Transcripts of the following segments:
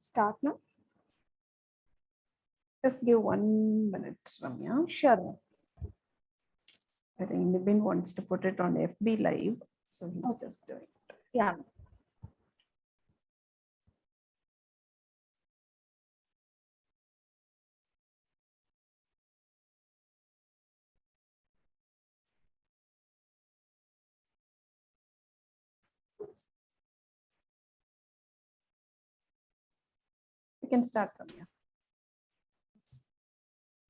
Start now. Just give 1 minute, Ramya. Sure. I think Nibin wants to put it on FB Live, so he's just doing it. Yeah. You can start, Ramya.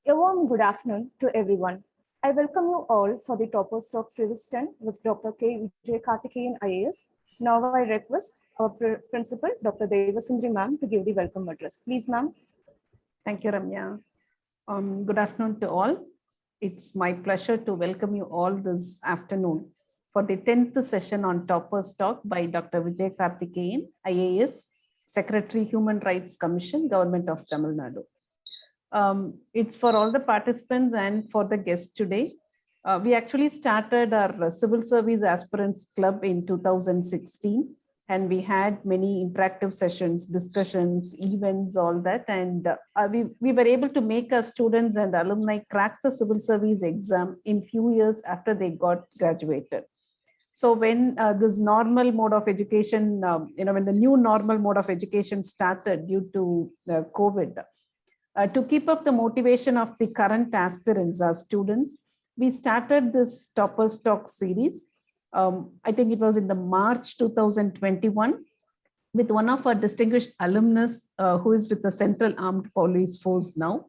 A warm good afternoon to everyone. I welcome you all for the Toppers Talk Series 10 with Dr. Vijayakarthikeyan IAS. Now I request our principal, Dr. Devasundari ma'am, to give the welcome address. Please, ma'am. Thank you, Ramya. Good afternoon to all. It's my pleasure to welcome you all this afternoon for the 10th session on Toppers Talk by Dr. Vijayakarthikeyan IAS, Secretary, Human Rights Commission, Government of Tamilnadu. It's for all the participants and for the guests today. We actually started our Civil Service Aspirants Club in 2016, and we had many interactive sessions, discussions, events, all that. And we were able to make our students and alumni crack the civil service exam in few years after they got graduated. So when this normal mode of education, when the new normal mode of education started due to COVID, to keep up the motivation of the current aspirants, our students, we started this Toppers Talk series. I think it was in the March 2021 with one of our distinguished alumnus who is with the Central Armed Police Force now.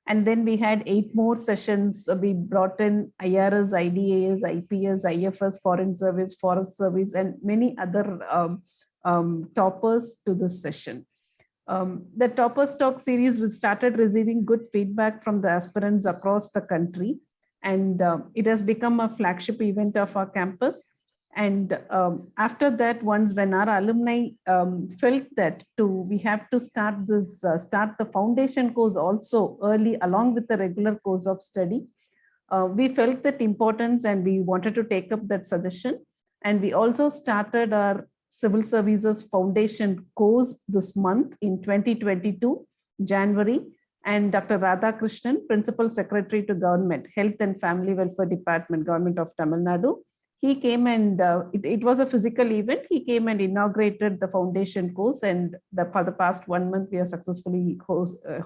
And then we had 8 more sessions. We brought in IRS, IDAS, IPS, IFS, Foreign Service, Forest Service, and many other toppers to this session. The Toppers Talk series, we started receiving good feedback from the aspirants across the country, and it has become a flagship event of our campus. And after that, once when our alumni felt that we have to start the foundation course also early along with the regular course of study, we felt that importance and we wanted to take up that suggestion. And we also started our Civil Services Foundation course this month in 2022, January. And Dr. Radhakrishnan, Principal Secretary to Government, Health and Family Welfare Department, Government of Tamil Nadu, he came and it was a physical event. He came and inaugurated the foundation course, and for the past 1 month, we are successfully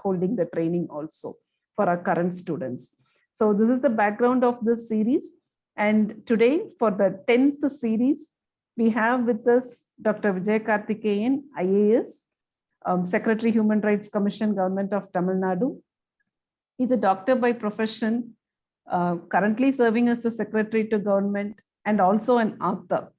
holding the training also for our current students. So this is the background of this series. And today, for the 10th series, we have with us Dr. Vijayakarthikeyan IAS, Secretary, Human Rights Commission, Government of Tamil Nadu. He's a doctor by profession, currently serving as the Secretary to Government and also an author.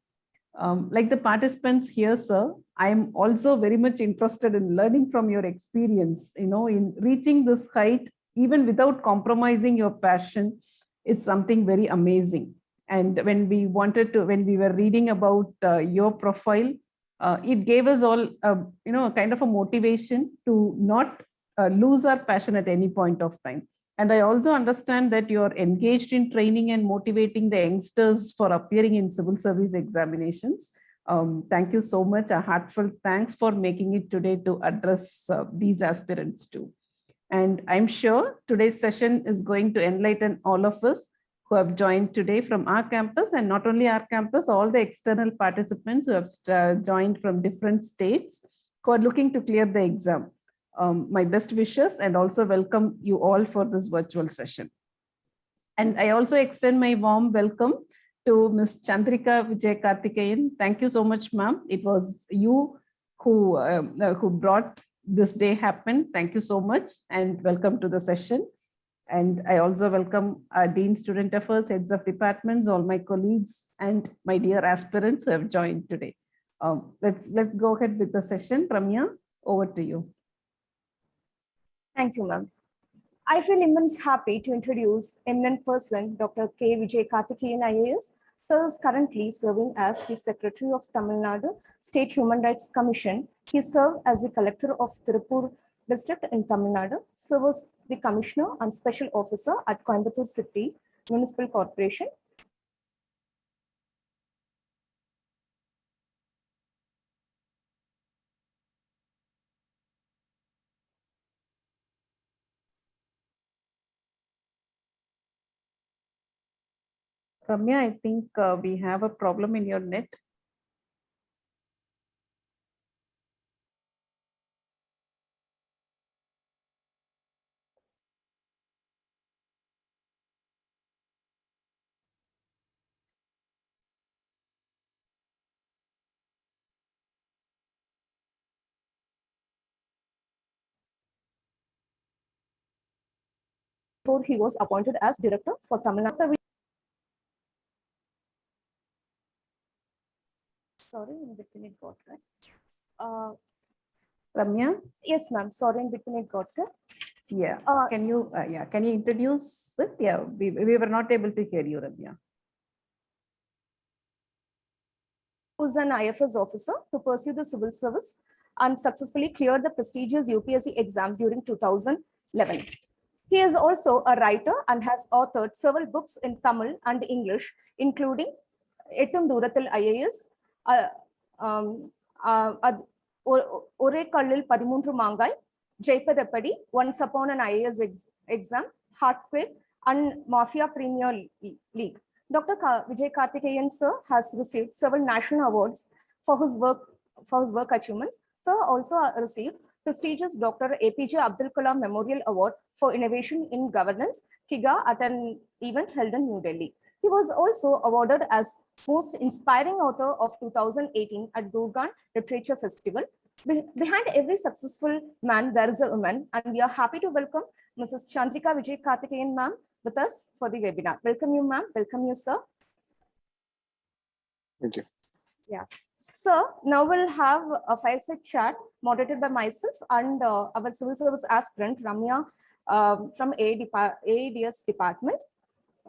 Like the participants here, sir, I am also very much interested in learning from your experience, in reaching this height, even without compromising your passion, is something very amazing. And when we were reading about your profile, it gave us all, a kind of a motivation to not lose our passion at any point of time. And I also understand that you're engaged in training and motivating the youngsters for appearing in civil service examinations. Thank you so much. A heartfelt thanks for making it today to address these aspirants too. And I'm sure today's session is going to enlighten all of us who have joined today from our campus, and not only our campus, all the external participants who have joined from different states who are looking to clear the exam. My best wishes, and also welcome you all for this virtual session. And I also extend my warm welcome to Ms. Chandrika Vijayakarthikeyan. Thank you so much, ma'am. It was you who brought this day happen. Thank you so much, and welcome to the session. And I also welcome our Dean Student Affairs, heads of departments, all my colleagues, and my dear aspirants who have joined today. Let's go ahead with the session. Ramya, over to you. Thank you, ma'am. I feel immense happy to introduce eminent person, Dr. K. Vijayakarthikeyan IAS. Sir is currently serving as the Secretary of Tamil Nadu State Human Rights Commission. He served as the Collector of Tirupur District in Tamil Nadu, serves the Commissioner and Special Officer at Coimbatore City Municipal Corporation. Ramya, I think we have a problem in your net. Before he was appointed as director for Tamilnadu. Sorry, in between it got cut. Ramya? Yes, ma'am. Sorry, in between it got cut. Yeah. Can you introduce it? Yeah, we were not able to hear you, Ramya. Who's an IFS officer to pursue the civil service and successfully cleared the prestigious UPSC exam during 2011. He is also a writer and has authored several books in Tamil and English, including Ettum Durathil IAS, Ore Kallil Padimundru Mangai, Jaipadapadi, Once Upon an IAS Exam, Heartquake, and Mafia Premier League. Dr. Vijayakarthikeyan sir has received several national awards for his work achievements. Sir also received prestigious Dr. APJ Abdul Kalam Memorial Award for Innovation in Governance, KIGA, at an event held in New Delhi. He was also awarded as Most Inspiring Author of 2018 at Gurgaon Literature Festival. Behind every successful man, there is a woman, and we are happy to welcome Mrs. Chandrika Vijayakarthikeyan ma'am with us for the webinar. Welcome you, ma'am. Welcome you, sir. Thank you. Yeah. So now we'll have a fireside chat moderated by myself and our civil service aspirant, Ramya, from AADS department.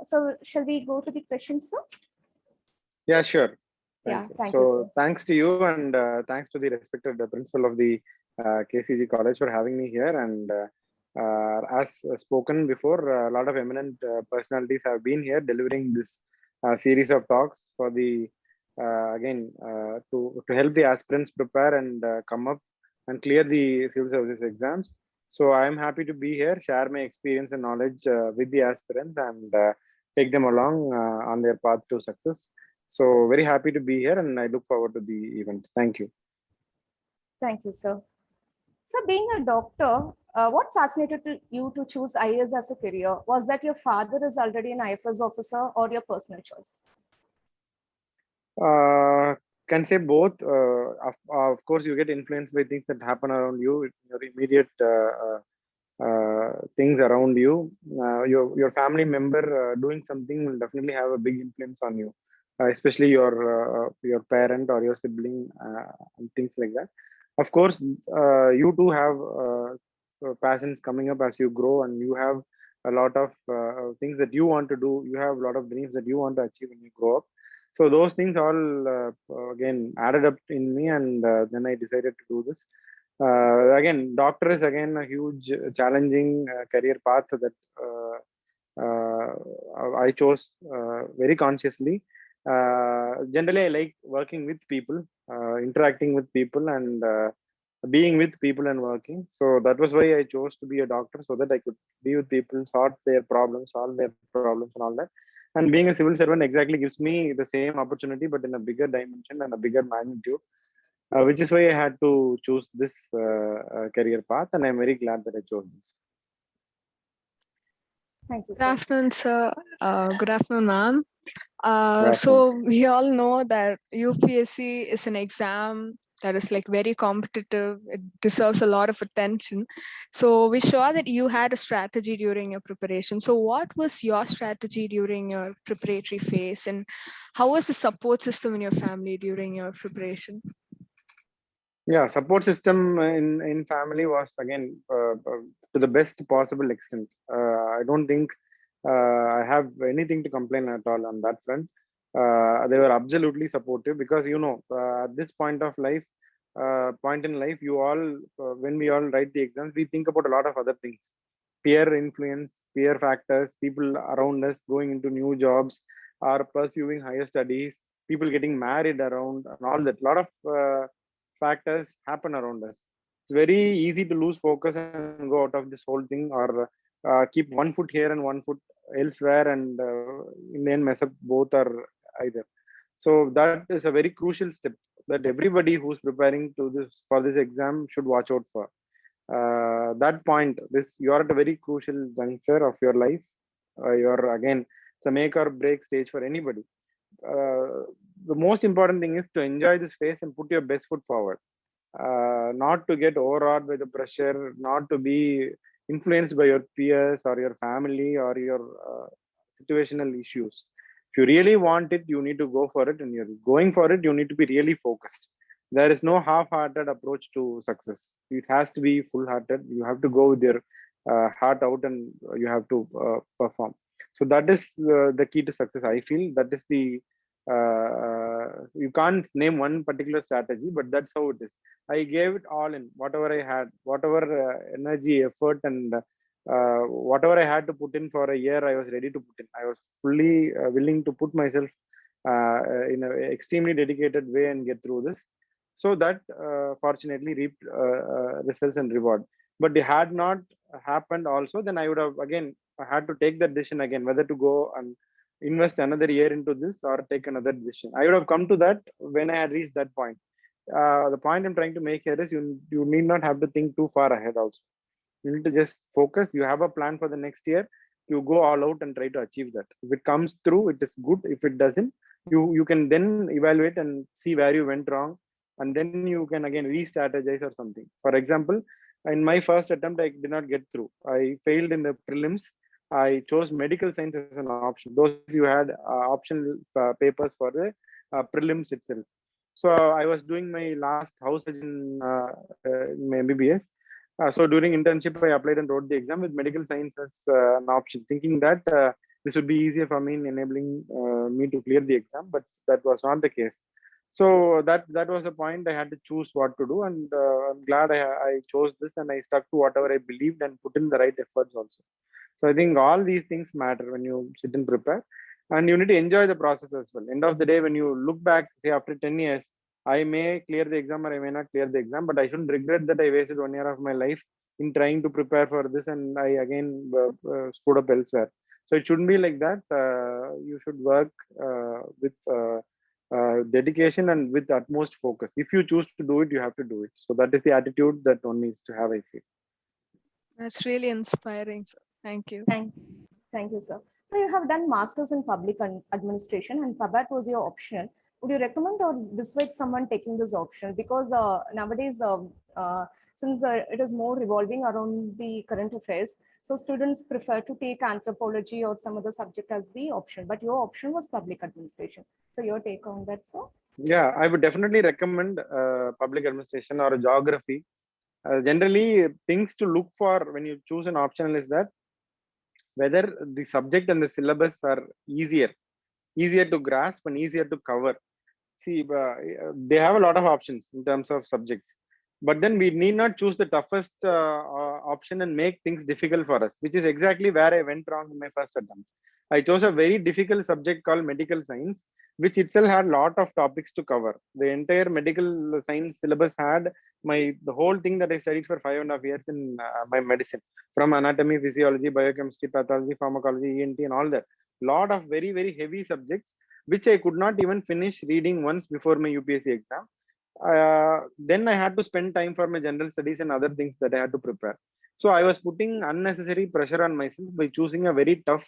So shall we go to the questions, sir? Yeah, sure. Thank you, so sir. Thanks to you and thanks to the respected principal of the KCG College for having me here. And as spoken before, a lot of eminent personalities have been here delivering this series of talks for the to help the aspirants prepare and come up and clear the civil services exams. So I am happy to be here, share my experience and knowledge with the aspirants and take them along on their path to success. So very happy to be here and I look forward to the event. Thank you. Thank you, sir. So being a doctor, what fascinated you to choose IAS as a career? Was that your father is already an IFS officer or your personal choice? Can say both. Of course, you get influenced by things that happen around you, your immediate things around you. Your family member doing something will definitely have a big influence on you, especially your parent or your sibling and things like that. Of course, you too have passions coming up as you grow, and you have a lot of things that you want to do. You have a lot of dreams that you want to achieve when you grow up. So those things all again added up in me, and then I decided to do this. Again, doctor is again a huge challenging career path that I chose very consciously. Generally, I like working with people, interacting with people, and being with people and working. So that was why I chose to be a doctor, so that I could be with people, solve their problems, and all that. And being a civil servant exactly gives me the same opportunity, but in a bigger dimension and a bigger magnitude, which is why I had to choose this career path. And I'm very glad that I chose this. Thank you, Good sir. afternoon, sir. Good afternoon, ma'am. So we all know that UPSC is an exam that is like very competitive. It deserves a lot of attention. So we saw that you had a strategy during your preparation. So what was your strategy during your preparatory phase, and how was the support system in your family during your preparation? Yeah, support system in family was again to the best possible extent. I don't think I have anything to complain at all on that front. They were absolutely supportive because at this point in life, you all when we all write the exams, we think about a lot of other things: peer influence, peer factors, people around us going into new jobs or pursuing higher studies, people getting married around, and all that. A lot of factors happen around us. It's very easy to lose focus and go out of this whole thing, or keep one foot here and one foot elsewhere and in the end mess up both or either. So that is a very crucial step that everybody who's preparing to this for this exam should watch out for. That point, this you are at a very crucial juncture of your life. You're again, it's a make or break stage for anybody. The most important thing is to enjoy this phase and put your best foot forward. Not to get overawed by the pressure, not to be influenced by your peers or your family or your situational issues. If you really want it, you need to go for it, and you're going for it, you need to be really focused. There is no half-hearted approach to success. It has to be full-hearted. You have to go with your heart out, and you have to perform. So that is the key to success. I feel that is the you can't name one particular strategy, but that's how it is. I gave it all in, whatever I had, whatever energy, effort, and whatever I had to put in for a year, I was ready to put in. I was fully willing to put myself in an extremely dedicated way and get through this. So that fortunately reaped results and reward. But it had not happened also, then I would have again had to take that decision again, whether to go and invest another year into this or take another decision. I would have come to that when I had reached that point. The point I'm trying to make here is you need not have to think too far ahead also. You need to just focus. You have a plan for the next year. You go all out and try to achieve that. If it comes through, it is good. If it doesn't, you can then evaluate and see where you went wrong, and then you can again re-strategize or something. For example, in my first attempt, I did not get through. I failed in the prelims. I chose medical science as an option. Those you had optional papers for the prelims itself. So I was doing my last house in my MBBS. So during internship, I applied and wrote the exam with medical science as an option, thinking that this would be easier for me in enabling me to clear the exam, but that was not the case. So that was a point I had to choose what to do, and I'm glad I chose this and I stuck to whatever I believed and put in the right efforts also. So I think all these things matter when you sit and prepare, and you need to enjoy the process as well. End of the day, when you look back, say after 10 years, I may clear the exam or I may not clear the exam, but I shouldn't regret that I wasted 1 year of my life in trying to prepare for this, and I again screwed up elsewhere. So it shouldn't be like that. You should work with dedication and with utmost focus. If you choose to do it, you have to do it. So that is the attitude that one needs to have, I feel. That's really inspiring, sir. Thank you. Thank you, sir. So you have done masters in public administration, and PABAT was your option. Would you recommend or dissuade someone taking this option? Because nowadays, since it is more revolving around the current affairs, so students prefer to take anthropology or some other subject as the option. But your option was public administration. So your take on that, sir? Yeah, I would definitely recommend public administration or geography. Generally, things to look for when you choose an optional is that whether the subject and the syllabus are easier to grasp and easier to cover. See, they have a lot of options in terms of subjects, but then we need not choose the toughest option and make things difficult for us, which is exactly where I went wrong in my first attempt. I chose a very difficult subject called medical science, which itself had a lot of topics to cover. The entire medical science syllabus had the whole thing that I studied for 5.5 years in my medicine, from anatomy, physiology, biochemistry, pathology, pharmacology, ENT, and all that. Lot of very, very heavy subjects, which I could not even finish reading once before my UPSC exam. Then I had to spend time for my general studies and other things that I had to prepare. So I was putting unnecessary pressure on myself by choosing a very tough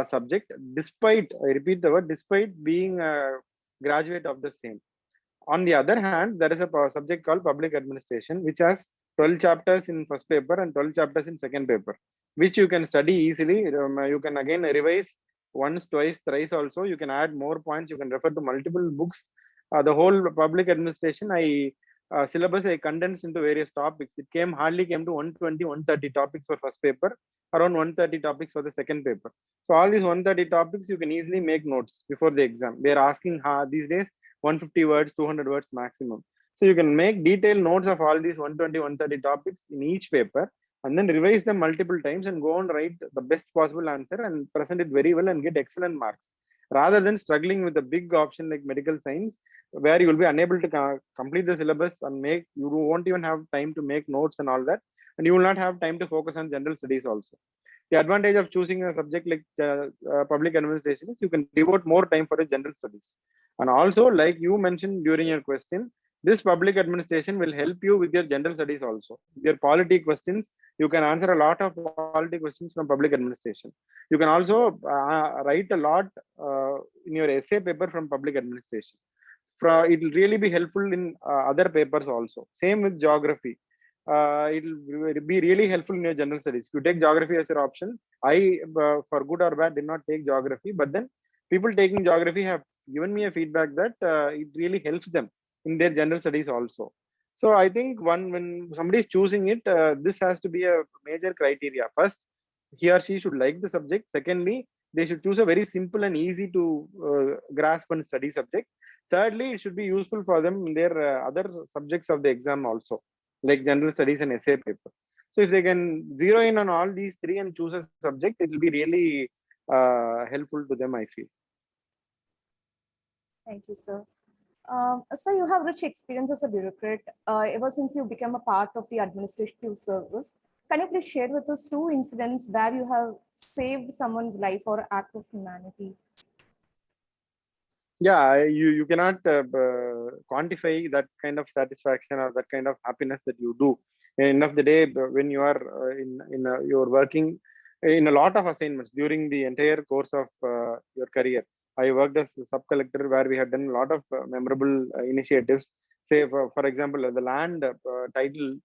subject, despite, I repeat the word, despite being a graduate of the same. On the other hand, there is a subject called public administration, which has 12 chapters in first paper and 12 chapters in second paper, which you can study easily. You can again revise once, twice, thrice also. You can add more points. You can refer to multiple books. The whole public administration, syllabus I condensed into various topics. It hardly came to 120, 130 topics for first paper, around 130 topics for the second paper. So all these 130 topics, you can easily make notes before the exam. They're asking these days 150 words, 200 words maximum. So you can make detailed notes of all these 120, 130 topics in each paper, and then revise them multiple times and go and write the best possible answer and present it very well and get excellent marks, rather than struggling with a big option like medical science, where you will be unable to complete the syllabus and you won't even have time to make notes and all that, and you will not have time to focus on general studies also. The advantage of choosing a subject like public administration is you can devote more time for your general studies. And also, like you mentioned during your question, this public administration will help you with your general studies also. Your polity questions, you can answer a lot of polity questions from public administration. You can also write a lot in your essay paper from public administration. It will really be helpful in other papers also. Same with geography. It will be really helpful in your general studies. If you take geography as your option, for good or bad, did not take geography, but then people taking geography have given me a feedback that it really helps them in their general studies also. So I think when somebody is choosing it, this has to be a major criteria. First, he or she should like the subject. Secondly, they should choose a very simple and easy to grasp and study subject. Thirdly, it should be useful for them in their other subjects of the exam also, like general studies and essay paper. So if they can zero in on all these three and choose a subject, it will be really helpful to them, I feel. Thank you, sir. So you have rich experience as a bureaucrat ever since you became a part of the administrative service. Can you please share with us 2 incidents where you have saved someone's life or act of humanity? Yeah, you cannot quantify that kind of satisfaction or that kind of happiness that you do. End of the day, when you are you're working in a lot of assignments during the entire course of your career. I worked as a sub collector where we had done a lot of memorable initiatives. Say, for example, the land title,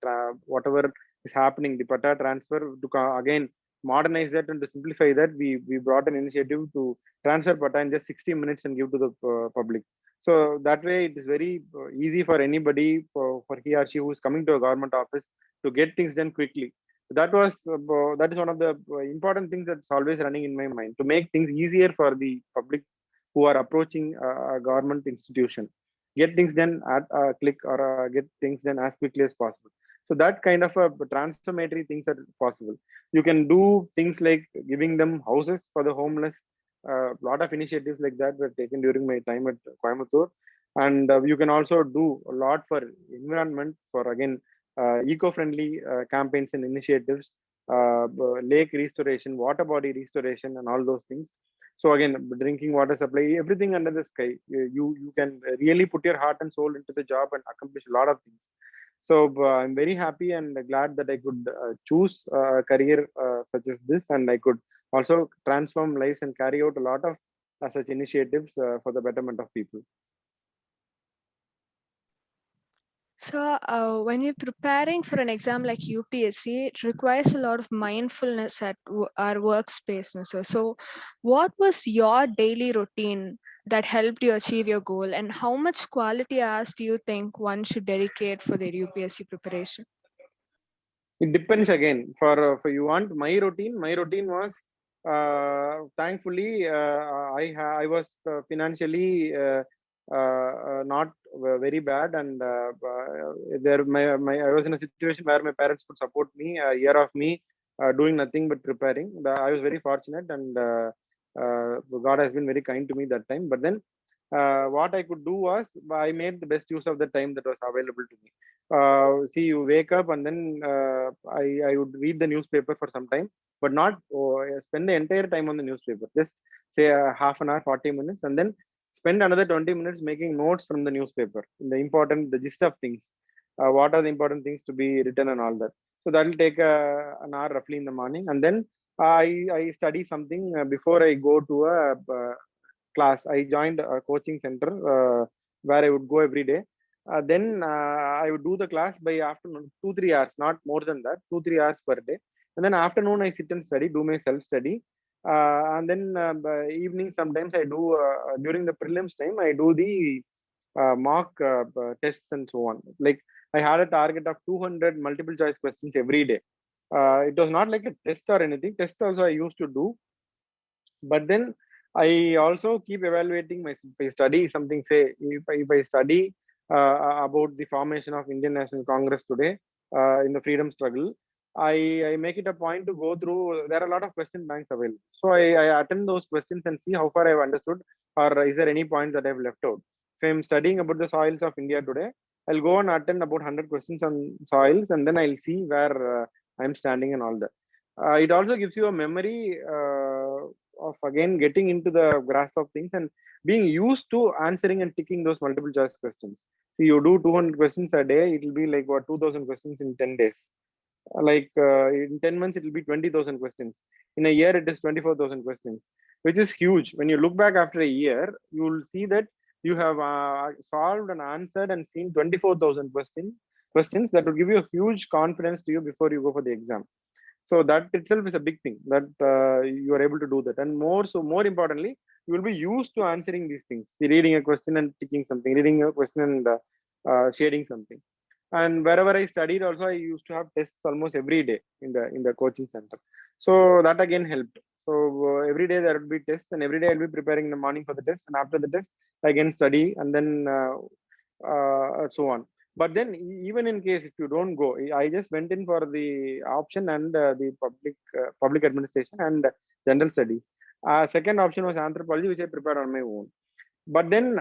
whatever is happening, the pata transfer to again modernize that and to simplify that, we brought an initiative to transfer pata in just 60 minutes and give to the public. So that way, it is very easy for anybody, for he or she who is coming to a government office to get things done quickly. That is one of the important things that's always running in my mind, to make things easier for the public who are approaching a government institution. Get things done at a click, or get things done as quickly as possible. So that kind of a transformatory things are possible. You can do things like giving them houses for the homeless. A lot of initiatives like that were taken during my time at Coimbatore. And you can also do a lot for environment, for again eco-friendly campaigns and initiatives, lake restoration, water body restoration, and all those things. So again, drinking water supply, everything under the sky. You can really put your heart and soul into the job and accomplish a lot of things. So I'm very happy and glad that I could choose a career such as this, and I could also transform lives and carry out a lot of such initiatives for the betterment of people. So when you're preparing for an exam like UPSC, it requires a lot of mindfulness at our workspace. So what was your daily routine that helped you achieve your goal, and how much quality hours do you think one should dedicate for their UPSC preparation? It depends again. For you want my routine. My routine was thankfully I was financially not very bad, and I was in a situation where my parents could support me a year of me doing nothing but preparing. I was very fortunate, and God has been very kind to me that time. But then what I could do was, I made the best use of the time that was available to me. See, you wake up and then I would read the newspaper for some time, but not spend the entire time on the newspaper. Just say half an hour, 40 minutes, and then spend another 20 minutes making notes from the newspaper, the gist of things. What are the important things to be written and all that. So that will take an hour roughly in the morning, and then I study something before I go to a class. I joined a coaching center where I would go every day. Then I would do the class by afternoon, 2-3 hours, not more than that, 2-3 hours per day. And then afternoon I sit and study, do my self study. And then by evening sometimes I do during the prelims time I do the mock tests and so on. Like, I had a target of 200 multiple choice questions every day. It was not like a test or anything. Test also I used to do, but then I also keep evaluating myself. If I study something, say if I study about the formation of Indian National Congress today in the freedom struggle, I make it a point to go through. There are a lot of question banks available, so I attend those questions and see how far I've understood, or is there any point that I've left out. If I'm studying about the soils of India today, I'll go and attend about 100 questions on soils, and then I'll see where I'm standing and all that. It also gives you a memory of again getting into the grasp of things and being used to answering and ticking those multiple choice questions. See, you do 200 questions a day, it will be like what, 2000 questions in 10 days. Like in 10 months, it will be 20,000 questions. In a year, it is 24,000 questions, which is huge. When you look back after a year, you will see that you have solved and answered and seen 24,000 questions that will give you a huge confidence to you before you go for the exam. So that itself is a big thing, that you are able to do that. And more importantly, you will be used to answering these things. Reading a question and ticking something, reading a question and shading something. And wherever I studied also, I used to have tests almost every day in the coaching center. So that again helped. So every day there would be tests, and every day I'll be preparing in the morning for the test, and after the test I again study, and then so on. But then even in case if you don't go, I just went in for the option and the public administration and general studies. Second option was anthropology, which I prepared on my own. But then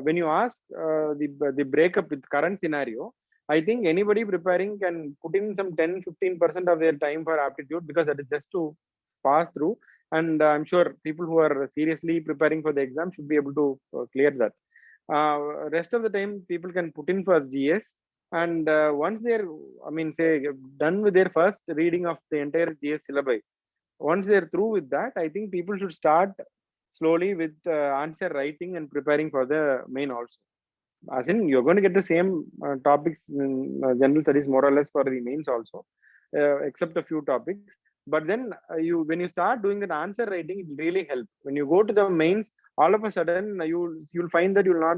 when you ask the breakup with current scenario, I think anybody preparing can put in some 10-15% of their time for aptitude, because that is just to pass through. And I'm sure people who are seriously preparing for the exam should be able to clear that. Rest of the time people can put in for GS, and once they're, I mean, say, done with their first reading of the entire GS syllabi, once they're through with that, I think people should start slowly with answer writing and preparing for the main also. As in, you're going to get the same topics in general studies more or less for the mains also, except a few topics. But then when you start doing that answer writing, it really helps. When you go to the mains, all of a sudden you'll find that you'll not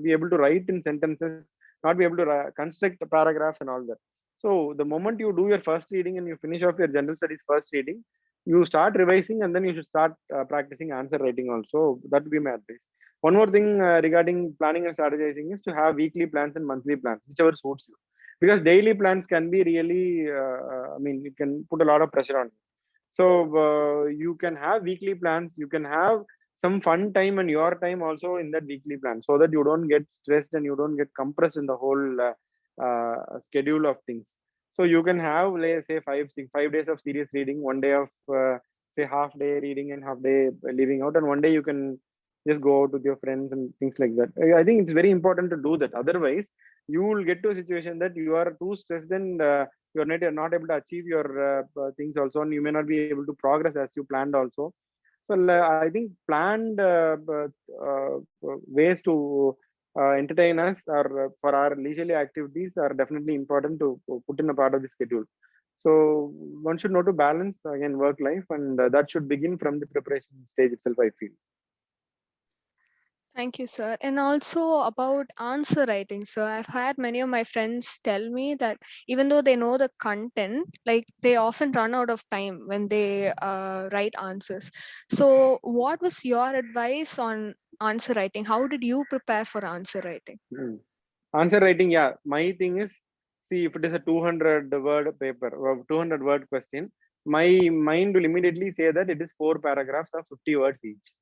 be able to write in sentences, not be able to construct paragraphs and all that. So the moment you do your first reading and you finish off your general studies first reading, you start revising, and then you should start practicing answer writing also. That would be my advice. One more thing regarding planning and strategizing is to have weekly plans and monthly plans, whichever suits you. Because daily plans can be really, I mean, it can put a lot of pressure on you. So you can have weekly plans, you can have some fun time and your time also in that weekly plan, so that you don't get stressed and you don't get compressed in the whole schedule of things. So you can have, let's say, 5 days of serious reading, 1 day of say half day reading and half day leaving out, and 1 day you can just go out with your friends and things like that. I think it's very important to do that. Otherwise, you will get to a situation that you are too stressed and you're not able to achieve your things also, and you may not be able to progress as you planned also. So I think planned ways to entertain us or for our leisurely activities are definitely important to put in a part of the schedule. So one should know to balance again work life, and that should begin from the preparation stage itself, I feel. Thank you, sir. And also about answer writing. So I've had many of my friends tell me that even though they know the content, like they often run out of time when they write answers. So what was your advice on answer writing? How did you prepare for answer writing? Answer writing, yeah. My thing is, see, if it is a 200 word paper or 200 word question, my mind will immediately say that it is 4 paragraphs of 50 words each.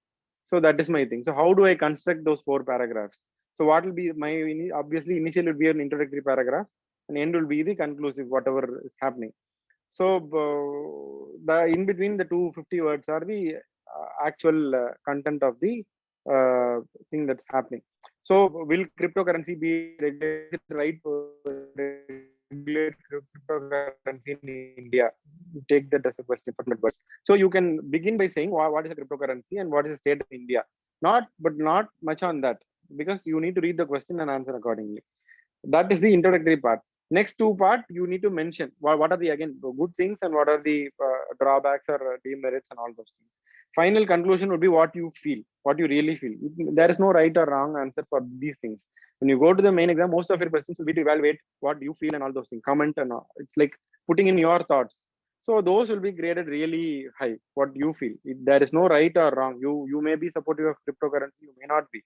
So that is my thing. So how do I construct those 4 paragraphs? So what will be my, obviously initial will be an introductory paragraph, and end will be the conclusive, whatever is happening. So the in between the 250 words are the actual content of the thing that's happening. So will cryptocurrency be regulated, right? Regulate cryptocurrency in India? Take that as a question for words. So you can begin by saying what is a cryptocurrency and what is the state of India. Not much on that, because you need to read the question and answer accordingly. That is the introductory part. Next 2 part, you need to mention what are the, again, good things and what are the drawbacks or demerits and all those things. Final conclusion would be what you feel, what you really feel. There is no right or wrong answer for these things. When you go to the main exam, most of your questions will be to evaluate what you feel and all those things, comment and all. It's like putting in your thoughts. So those will be graded really high, what you feel. There is no right or wrong. You may be supportive of cryptocurrency, you may not be.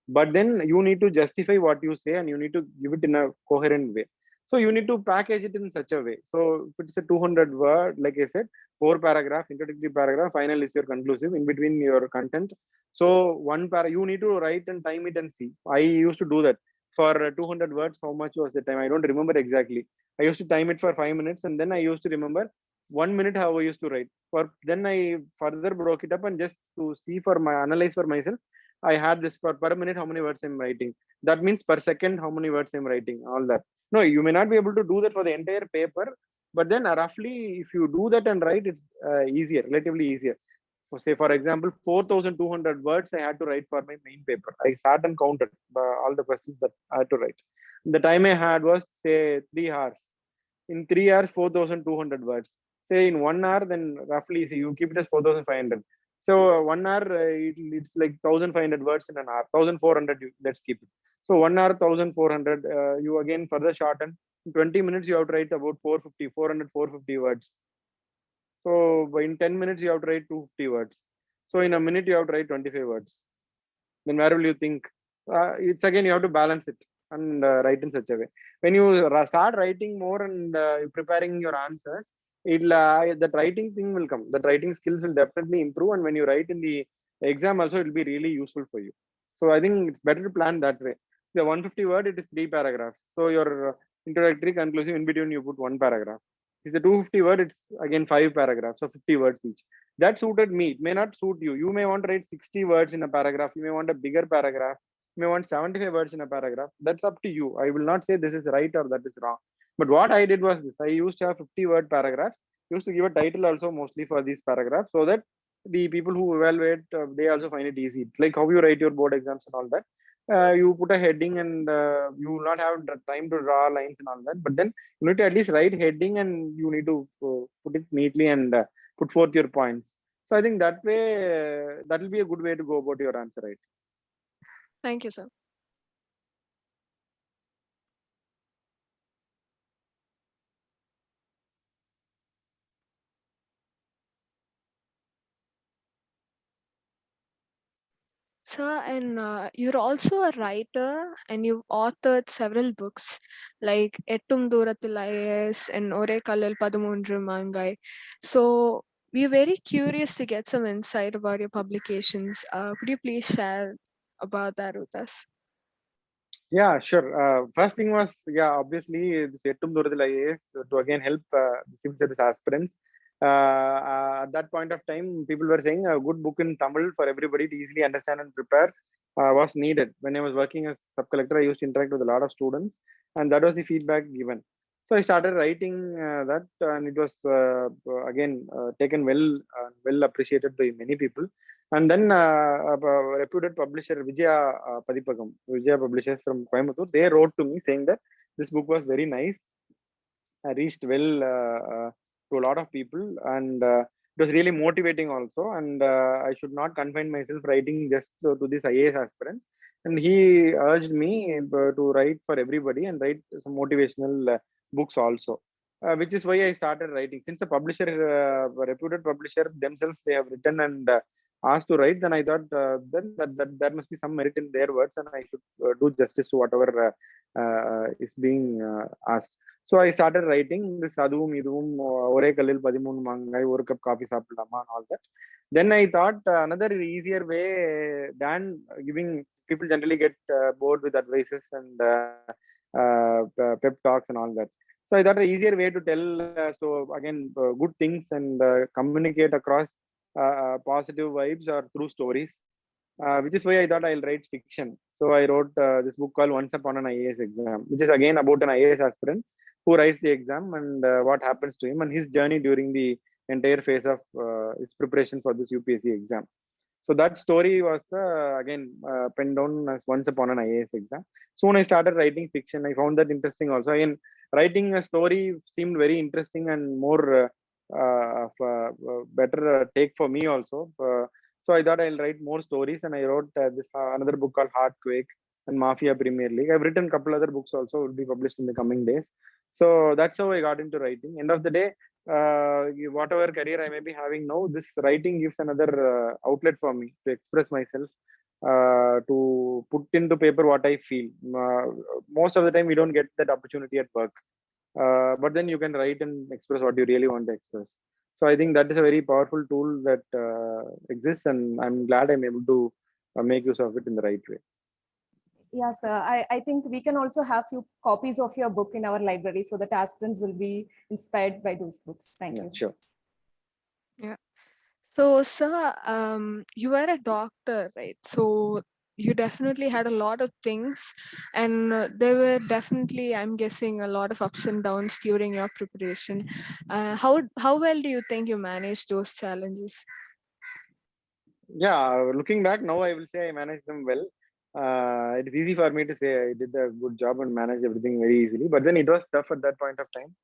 But then you need to justify what you say, and you need to give it in a coherent way. So you need to package it in such a way. So if it's a 200 word, like I said, 4 paragraph, introductory paragraph, final is your conclusive, in between your content. So you need to write and time it and see. I used to do that for 200 words. How much was the time? I don't remember exactly. I used to time it for 5 minutes, and then I used to remember 1 minute how I used to write. Then I further broke it up and just to see for my analyze for myself, I had this for per minute how many words I'm writing. That means per second how many words I'm writing. All that. No, you may not be able to do that for the entire paper, but then roughly if you do that and write, it's easier, relatively easier. So say for example, 4,200 words I had to write for my main paper. I sat and counted all the questions that I had to write. The time I had was say 3 hours. In 3 hours, 4,200 words. Say in 1 hour, then roughly say you keep it as 4,500. So 1 hour, it's like 1,500 words in an hour. 1,400, let's keep it. So 1 hour, 1,400. You again further shorten. In 20 minutes, you have to write about 450, 400, 450 words. So in 10 minutes, you have to write 250 words. So in a minute, you have to write 25 words. Then where will you think? It's again, you have to balance it and write in such a way. When you start writing more and preparing your answers, that writing thing will come. That writing skills will definitely improve. And when you write in the exam also, it will be really useful for you. So I think it's better to plan that way. The 150 word, it is 3 paragraphs. So your introductory, conclusive, in between you put 1 paragraph. It's a 250 word, it's again 5 paragraphs, so 50 words each. That suited me. It may not suit you. You may want to write 60 words in a paragraph. You may want a bigger paragraph. You may want 75 words in a paragraph. That's up to you. I will not say this is right or that is wrong. But what I did was this. I used to have 50-word paragraphs. Used to give a title also mostly for these paragraphs so that the people who evaluate, they also find it easy. It's like how you write your board exams and all that. You put a heading and you will not have time to draw lines and all that. But then you need to at least write heading and you need to put it neatly and put forth your points. So I think that way, that will be a good way to go about your answer, right? Thank you, sir. Sir, and you're also a writer and you've authored several books like Ettum Durathil IAS and Ore Kallal Padamundru Mangai. So we're very curious to get some insight about your publications. Could you please share about that with us? Yeah, sure. First thing was, yeah, obviously, this Ettum Durathil IAS to again help the civil service aspirants. At that point of time, people were saying a good book in Tamil for everybody to easily understand and prepare was needed. When I was working as sub-collector, I used to interact with a lot of students, and that was the feedback given. So I started writing that, and it was again taken well appreciated by many people. And then a reputed publisher, Vijaya Publishers from Coimbatore, they wrote to me saying that this book was very nice, reached well to a lot of people, and it was really motivating also. And I should not confine myself writing just to this IAS aspirants. And he urged me to write for everybody and write some motivational books also. Which is why I started writing. Since the publisher, reputed publisher themselves, they have written and asked to write, then I thought then that there must be some merit in their words, and I should do justice to whatever is being asked. So I started writing this Aduvum Iduvum Ore Kallil Padimun Mangai Oru Cup Coffee Saapidama and all that. Then I thought another easier way than giving, people generally get bored with advices and pep talks and all that. So I thought an easier way to tell so again good things and communicate across positive vibes or through stories, which is why I thought I'll write fiction. So I wrote this book called Once Upon an IAS Exam, which is again about an IAS aspirant who writes the exam and what happens to him and his journey during the entire phase of his preparation for this UPSC exam. So that story was again penned down as Once Upon an IAS Exam. Soon I started writing fiction. I found that interesting also. Again, writing a story seemed very interesting and more better take for me also. So I thought I'll write more stories, and I wrote this another book called Heartquake and Mafia Premier League. I've written a couple other books also, will be published in the coming days. So that's how I got into writing. End of the day, whatever career I may be having now, this writing gives another outlet for me to express myself, to put into paper what I feel. Most of the time, we don't get that opportunity at work, but then you can write and express what you really want to express. So I think that is a very powerful tool that exists, and I'm glad I'm able to make use of it in the right way. Yes, I think we can also have few copies of your book in our library so that aspirants will be inspired by those books. Thank Yeah, you. sure. Yeah. So, sir, you were a doctor, right? So you definitely had a lot of things, and there were definitely, I'm guessing, a lot of ups and downs during your preparation. How well do you think you managed those challenges? Yeah, looking back now, I will say I managed them well. It is easy for me to say I did a good job and managed everything very easily, but then it was tough at that point of time.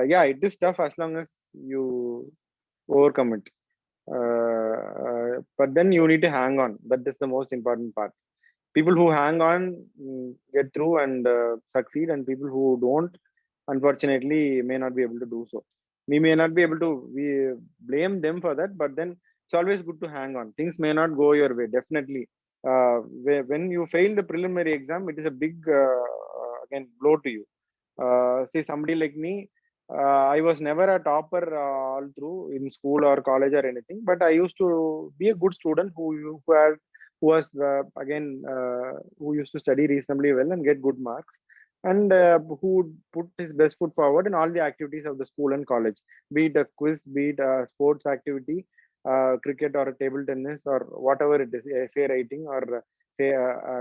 Yeah, it is tough as long as you overcome it. But then you need to hang on. That is the most important part. People who hang on get through and succeed, and people who don't, unfortunately, may not be able to do so. We may not be able to we blame them for that, but then it's always good to hang on. Things may not go your way, definitely. When you fail the preliminary exam, it is a big again blow to you. Say somebody like me, I was never a topper all through in school or college or anything, but I used to be a good student who was again who used to study reasonably well and get good marks, and who would put his best foot forward in all the activities of the school and college, be it a quiz, be it a sports activity, cricket or table tennis or whatever it is, essay writing or say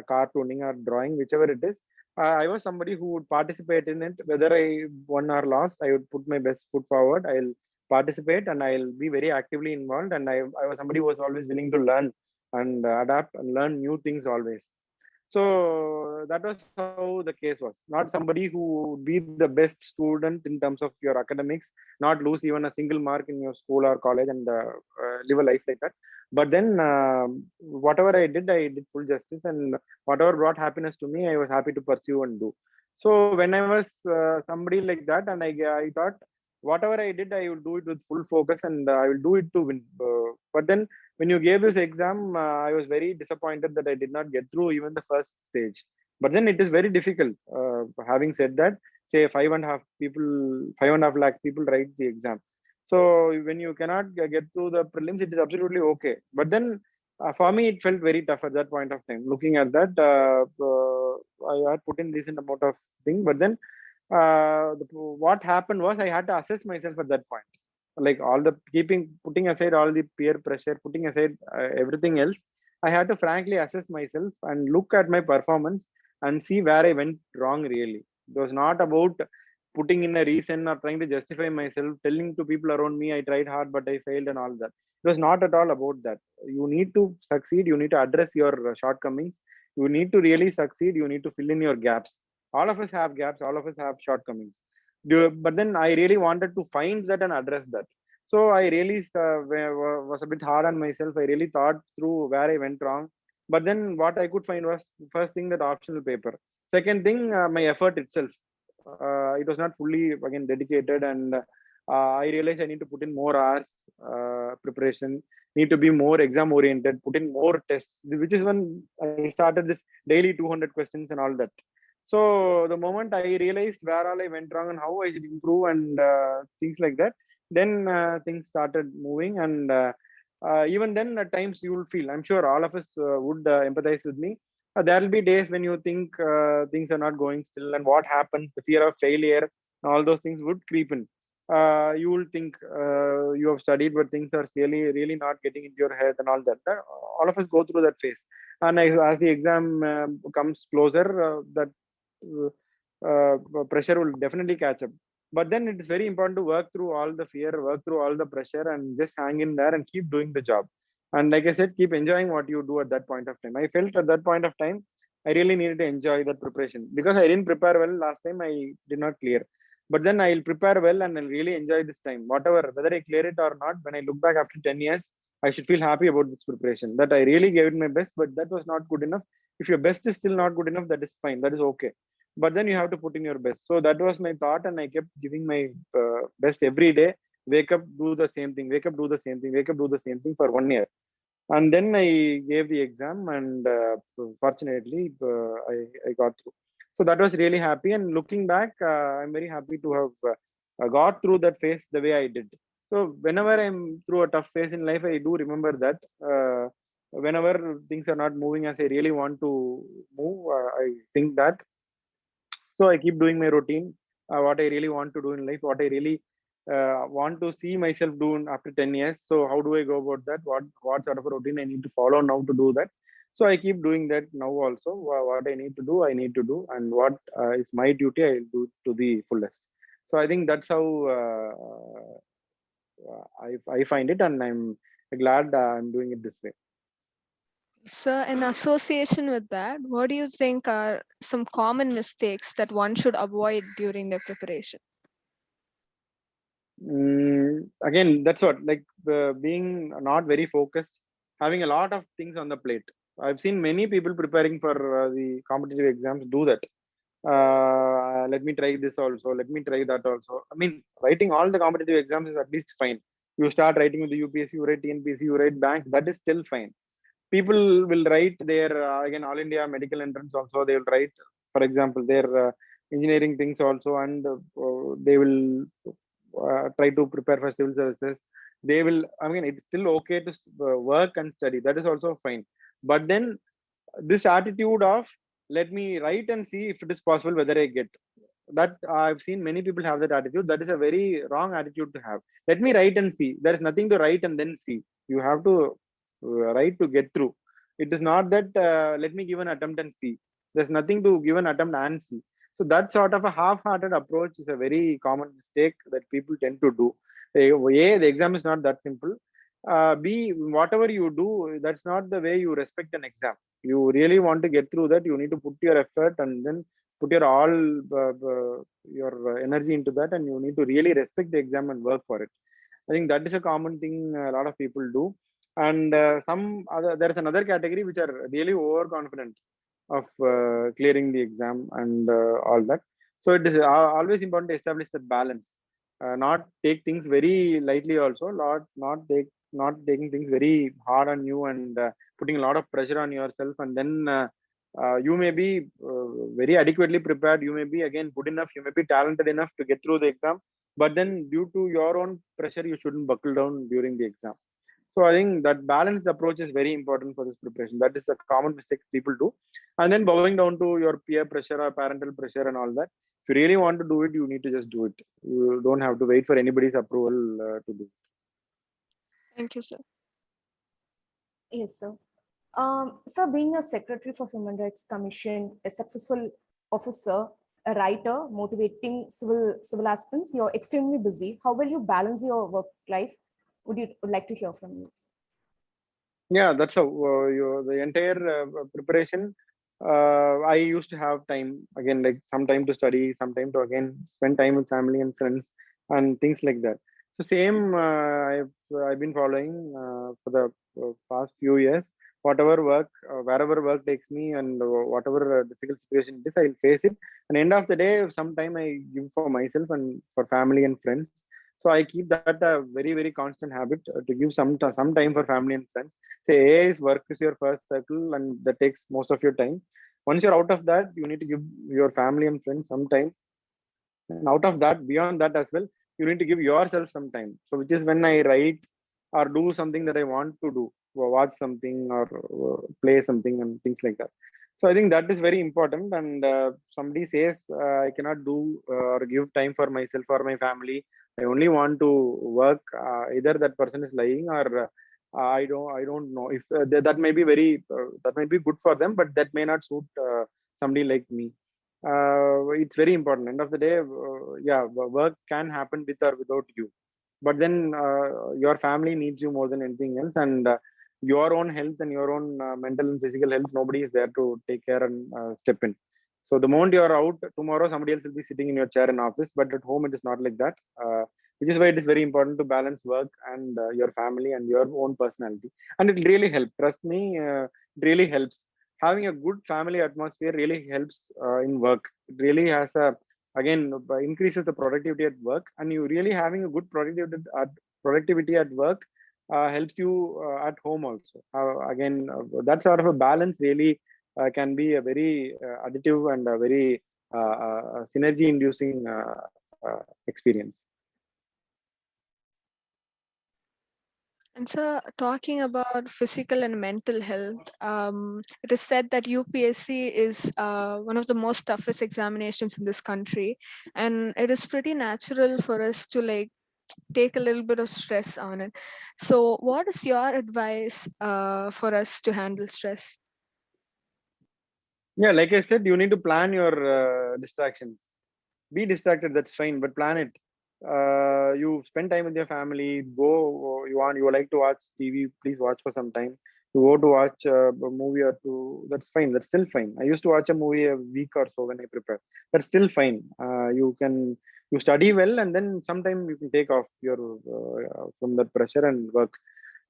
cartooning or drawing, whichever it is. I was somebody who would participate in it, whether I won or lost. I would put my best foot forward. I'll participate and I'll be very actively involved, and I was somebody who was always willing to learn and adapt and learn new things always. So that was how the case was. Not somebody who would be the best student in terms of your academics, not lose even a single mark in your school or college, and live a life like that. But then whatever I did full justice, and whatever brought happiness to me, I was happy to pursue and do. So when I was somebody like that, and I thought whatever I did, I will do it with full focus, and I will do it to win. But then when you gave this exam, I was very disappointed that I did not get through even the first stage. But then it is very difficult. Having said that, say 5.5 lakh people write the exam. So when you cannot get through the prelims, it is absolutely okay. But then for me, it felt very tough at that point of time. Looking at that, I had put in decent amount of thing, but then what happened was I had to assess myself at that point, like all the putting aside all the peer pressure, putting aside everything else. I had to frankly assess myself and look at my performance and see where I went wrong. Really, it was not about putting in a reason or trying to justify myself, telling to people around me I tried hard but I failed and all that. It was not at all about that. You need to succeed, you need to address your shortcomings, you need to really succeed, you need to fill in your gaps. All of us have gaps, all of us have shortcomings. But then I really wanted to find that and address that. So I really was a bit hard on myself. I really thought through where I went wrong. But then what I could find was, first thing, that optional paper. Second thing, my effort itself. It was not fully again dedicated, and I realized I need to put in more hours preparation, need to be more exam oriented, put in more tests, which is when I started this daily 200 questions and all that. So the moment I realized where all I went wrong and how I should improve and things like that, then things started moving. And even then, at times you will feel, I'm sure all of us would empathize with me. There will be days when you think things are not going still, and what happens, the fear of failure, all those things would creep in. You will think you have studied, but things are really not getting into your head and all that. All of us go through that phase. And as the exam comes closer, that pressure will definitely catch up. But then it is very important to work through all the fear, work through all the pressure, and just hang in there and keep doing the job. And like I said, keep enjoying what you do at that point of time. I felt at that point of time I really needed to enjoy that preparation, because I didn't prepare well last time. I did not clear, but then I'll prepare well and I'll really enjoy this time, whatever, whether I clear it or not. When I look back after 10 years, I should feel happy about this preparation, that I really gave it my best, but that was not good enough. If your best is still not good enough, that is fine, that is okay. But then you have to put in your best. So that was my thought, and I kept giving my best every day. Wake up, do the same thing, wake up, do the same thing, wake up, do the same thing for 1 year. And then I gave the exam, and fortunately I got through. So that was really happy, and looking back, I'm very happy to have got through that phase the way I did. So whenever I'm through a tough phase in life, I do remember that whenever things are not moving as I really want to move, I think that. So I keep doing my routine, what I really want to do in life, what I really want to see myself do after 10 years. So how do I go about that? What sort of a routine I need to follow now to do that? So I keep doing that now also. What I need to do, I need to do, and what is my duty, I will do to the fullest. So I think that's how I find it, and I'm glad I'm doing it this way. So, in association with that, what do you think are some common mistakes that one should avoid during their preparation? Again, that's what, like being not very focused, having a lot of things on the plate. I've seen many people preparing for the competitive exams do that. Let me try this also, let me try that also. I mean, writing all the competitive exams is at least fine. You start writing with the UPSC, you write TNPC, you write bank, that is still fine. People will write their again all India medical entrance also. They will write, for example, their engineering things also, and they will try to prepare for civil services. They will, I mean, it's still okay to work and study, that is also fine. But then this attitude of, let me write and see if it is possible whether I get that, I've seen many people have that attitude. That is a very wrong attitude to have. Let me write and see. There is nothing to write and then see. You have to write to get through. It is not that let me give an attempt and see. There's nothing to give an attempt and see. So that sort of a half-hearted approach is a very common mistake that people tend to do. A, the exam is not that simple. B, whatever you do, that's not the way you respect an exam. You really want to get through that, you need to put your effort and then put your all your energy into that, and you need to really respect the exam and work for it. I think that is a common thing a lot of people do. And some other, there is another category which are really overconfident of clearing the exam and all that. So it is always important to establish that balance. Not take things very lightly also, not taking things very hard on you, and putting a lot of pressure on yourself, and then you may be very adequately prepared, you may be again good enough, you may be talented enough to get through the exam, but then due to your own pressure you shouldn't buckle down during the exam. So I think that balanced approach is very important for this preparation. That is the common mistake people do. And then bowing down to your peer pressure or parental pressure and all that. If you really want to do it, you need to just do it. You don't have to wait for anybody's approval to do it. Thank you, sir. Yes, sir. So being a secretary for Human Rights Commission, a successful officer, a writer, motivating civil aspirants, you're extremely busy. How will you balance your work life? Would like to hear from you? Yeah, that's how the entire preparation. I used to have time again, like some time to study, some time to again spend time with family and friends and things like that. So same, I've been following for the past few years. Whatever work, wherever work takes me, and whatever difficult situation it is, I'll face it. And end of the day, some time I give for myself and for family and friends. So I keep that a very very constant habit to give some time for family and friends. Say A is work is your first circle, and that takes most of your time. Once you're out of that, you need to give your family and friends some time, and out of that, beyond that as well, you need to give yourself some time. So which is when I write or do something that I want to do, or watch something or play something and things like that. So I think that is very important. And somebody says I cannot do or give time for myself or my family, I only want to work, either that person is lying, or I don't know if that may be very that might be good for them, but that may not suit somebody like me. It's very important. End of the day, yeah, work can happen with or without you, but then your family needs you more than anything else, and your own health and your own mental and physical health, nobody is there to take care and step in. So the moment you are out, tomorrow somebody else will be sitting in your chair in office, but at home it is not like that. Which is why it is very important to balance work and your family and your own personality, and it really helps. Trust me, it really helps. Having a good family atmosphere really helps in work. It really has a, again, increases the productivity at work, and you really having a good productivity at work helps you at home also. Again, that sort of a balance really can be a very additive and a very synergy inducing experience. And so, talking about physical and mental health, it is said that UPSC is one of the most toughest examinations in this country, and it is pretty natural for us to like take a little bit of stress on it. So, what is your advice for us to handle stress? Yeah, like I said, you need to plan your distractions. Be distracted, that's fine, but plan it. You spend time with your family. Go, you like to watch TV, please watch for some time. You go to watch a movie or two, that's fine, that's still fine. I used to watch a movie a week or so when I prepare. That's still fine. You study well, and then sometime you can take off your from that pressure and work.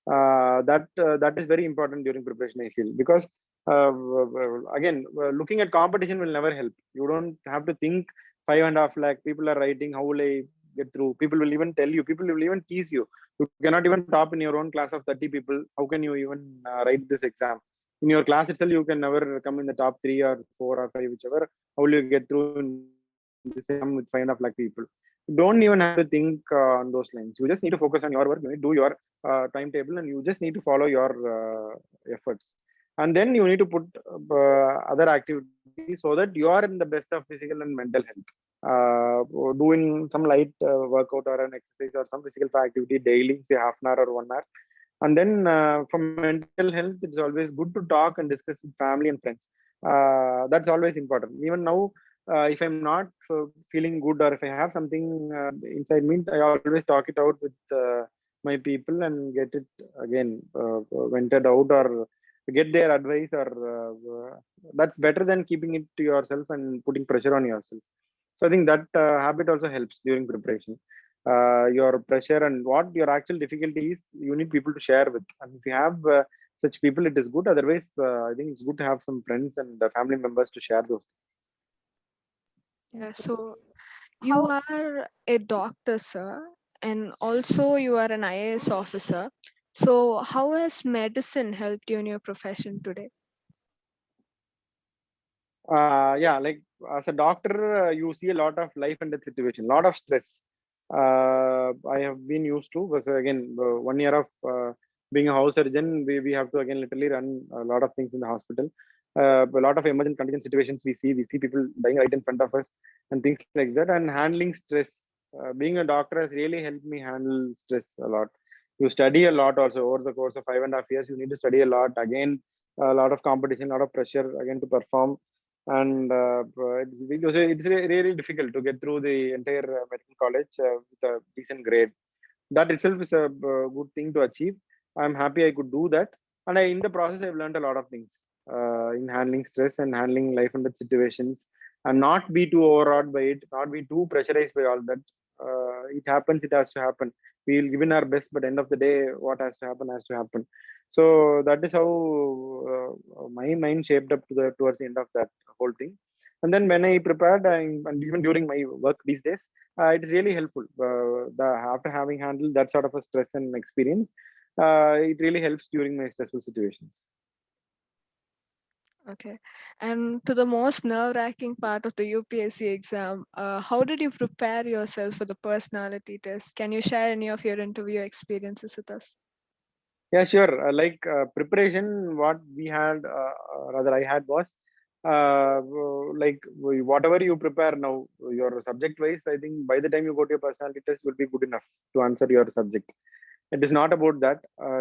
That is very important during preparation, I feel, because again, looking at competition will never help. You don't have to think 5.5 lakh people are writing, how will I get through? People will even tell you, people will even tease you. You cannot even top in your own class of 30 people. How can you even write this exam? In your class itself, you can never come in the top 3 or 4 or 5, whichever. How will you get through in this exam with 5.5 lakh people? You don't even have to think on those lines. You just need to focus on your work. You need to do your timetable, and you just need to follow your efforts. And then you need to put other activities so that you are in the best of physical and mental health. Doing some light workout or an exercise or some physical activity daily, say half an hour or 1 hour. And then for mental health, it's always good to talk and discuss with family and friends. That's always important. Even now, if I'm not feeling good, or if I have something inside me, I always talk it out with my people and get it again vented out, or get their advice, or that's better than keeping it to yourself and putting pressure on yourself. So I think that habit also helps during preparation. Your pressure and what your actual difficulty is, you need people to share with. And if you have such people, it is good. Otherwise, I think it's good to have some friends and family members to share those. Yeah, Yes, so yes. you are a doctor, sir, and also you are an IAS officer. So, how has medicine helped you in your profession today? Yeah, like as a doctor, you see a lot of life and death situation, lot of stress. I have been used to, because again, 1 year of being a house surgeon, we have to again literally run a lot of things in the hospital. A lot of emergent contingent situations we see people dying right in front of us and things like that. And handling stress, being a doctor has really helped me handle stress a lot. You study a lot also over the course of 5.5 years. You need to study a lot again, a lot of competition, a lot of pressure again to perform. And it's really difficult to get through the entire medical college with a decent grade. That itself is a good thing to achieve. I'm happy I could do that. And in the process, I've learned a lot of things in handling stress and handling life and death situations, and not be too overawed by it, not be too pressurized by all that. It happens, it has to happen. We'll give in our best, but end of the day, what has to happen has to happen. So that is how my mind shaped up towards the end of that whole thing. And then when I prepared, and even during my work these days, it is really helpful. After having handled that sort of a stress and experience, it really helps during my stressful situations. Okay. And to the most nerve-wracking part of the UPSC exam, how did you prepare yourself for the personality test? Can you share any of your interview experiences with us? Yeah, sure. Preparation, what we had, rather I had, was like whatever you prepare now, your subject wise, I think by the time you go to your personality test will be good enough to answer your subject. It is not about that.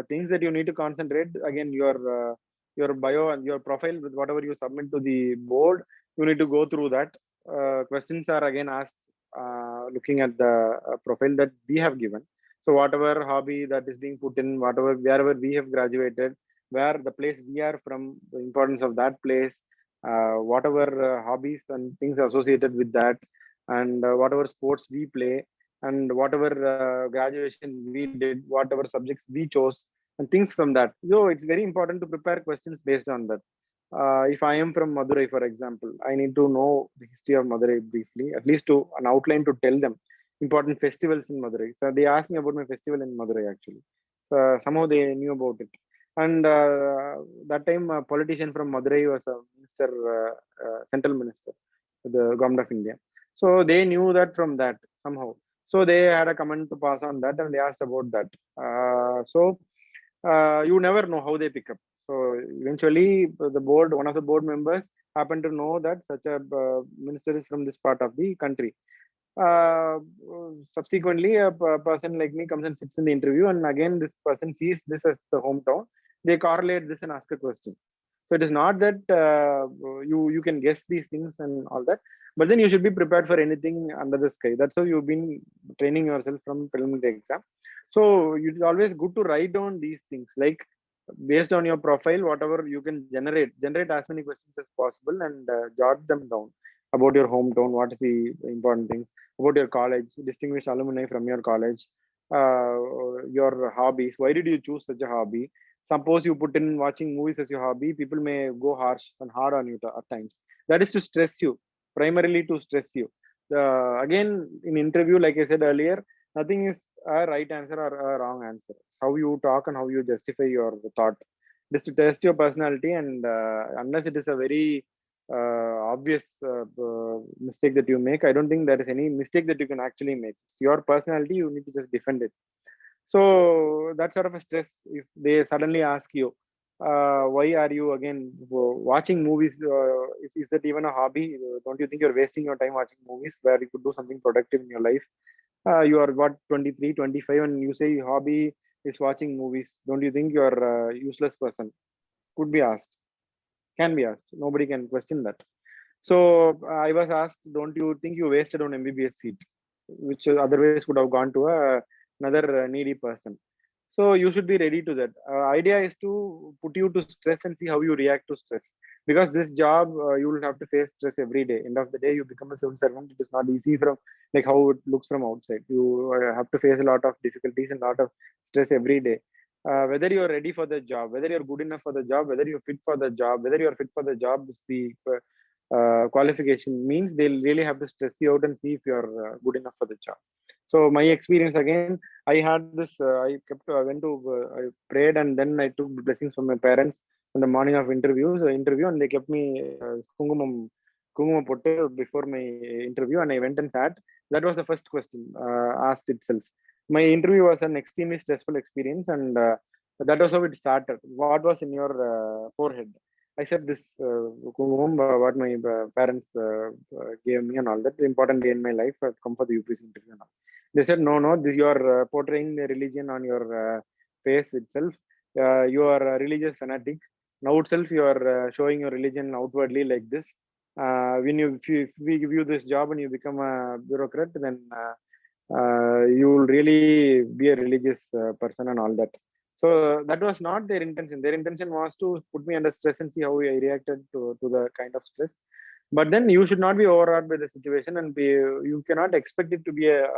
Things that you need to concentrate, again, your bio and your profile with whatever you submit to the board, you need to go through that. Questions are again asked looking at the profile that we have given. So whatever hobby that is being put in, whatever wherever we have graduated, where the place we are from, the importance of that place, whatever hobbies and things associated with that, and whatever sports we play, and whatever graduation we did, whatever subjects we chose, and things from that. So it's very important to prepare questions based on that. If I am from Madurai, for example, I need to know the history of Madurai briefly, at least to an outline to tell them important festivals in Madurai. So they asked me about my festival in Madurai actually. Somehow they knew about it. And that time, a politician from Madurai was a minister, central minister, the government of India. So they knew that from that somehow. So they had a comment to pass on that, and they asked about that. So you never know how they pick up. So eventually, one of the board members happened to know that such a minister is from this part of the country. uh, Subsequently, a person like me comes and sits in the interview, and again this person sees this as the hometown. They correlate this and ask a question. So it is not that you can guess these things and all that, but then you should be prepared for anything under the sky. That's how you've been training yourself from preliminary exam. So it is always good to write down these things, like based on your profile, whatever you can generate as many questions as possible, and jot them down about your hometown. What is the important things about your college? Distinguished alumni from your college. Your hobbies. Why did you choose such a hobby? Suppose you put in watching movies as your hobby, people may go harsh and hard on you at times. That is to stress you, primarily to stress you. Again, in interview, like I said earlier, nothing is a right answer or a wrong answer. It's how you talk and how you justify your thought. It is to test your personality, and unless it is a very obvious mistake that you make, I don't think there is any mistake that you can actually make. It's your personality, you need to just defend it. So that's sort of a stress if they suddenly ask you, why are you again watching movies? Is that even a hobby? Don't you think you're wasting your time watching movies where you could do something productive in your life? You are what, 23, 25, and you say your hobby is watching movies. Don't you think you're a useless person? Could be asked, can be asked. Nobody can question that. So I was asked, don't you think you wasted on MBBS seat, which otherwise would have gone to another needy person? So you should be ready to that. Idea is to put you to stress and see how you react to stress. Because this job, you will have to face stress every day. End of the day, you become a civil servant. It is not easy from like how it looks from outside. You have to face a lot of difficulties and a lot of stress every day. Whether you're ready for the job, whether you're good enough for the job, whether you're fit for the job, whether you're fit for the job is the qualification, means they'll really have to stress you out and see if you're good enough for the job. So my experience again, I had this. I went to. I prayed, and then I took blessings from my parents on the morning of interview, and they kept me kungumam pottu before my interview, and I went and sat. That was the first question asked itself. My interview was an extremely stressful experience, and that was how it started. What was in your forehead? I said this kungumam, what my parents gave me and all that. Important day in my life. I've come for the UPSC interview and all. They said, no, this, you are portraying the religion on your face itself. You are a religious fanatic. Now itself, you are showing your religion outwardly like this. If we give you this job and you become a bureaucrat, then you will really be a religious person and all that. So that was not their intention. Their intention was to put me under stress and see how I reacted to the kind of stress. But then you should not be overawed by the situation, and you cannot expect it to be a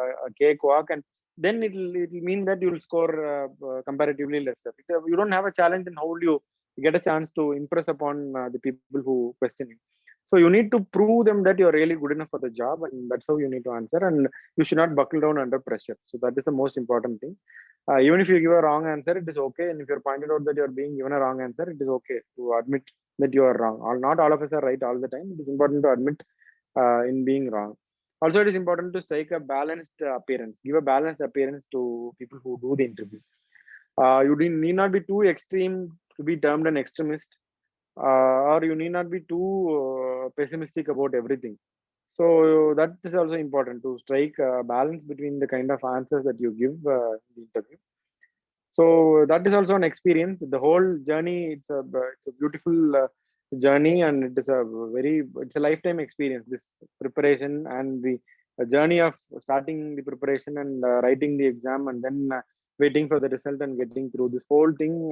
cakewalk, and then it'll mean that you'll score comparatively lesser. You don't have a challenge, and how will you get a chance to impress upon the people who question you? So you need to prove them that you're really good enough for the job, and that's how you need to answer. And you should not buckle down under pressure. So that is the most important thing. Even if you give a wrong answer, it is okay. And if you're pointed out that you're being given a wrong answer, it is okay to admit that you are wrong. Not all of us are right all the time. It is important to admit in being wrong. Also, it is important to strike a balanced appearance. Give a balanced appearance to people who do the interview. You need not be too extreme to be termed an extremist, or you need not be too pessimistic about everything. So that is also important, to strike a balance between the kind of answers that you give in the interview. So that is also an experience. The whole journey, it's a beautiful journey, and it's a lifetime experience. This preparation and the journey of starting the preparation and writing the exam, and then waiting for the result and getting through this whole thing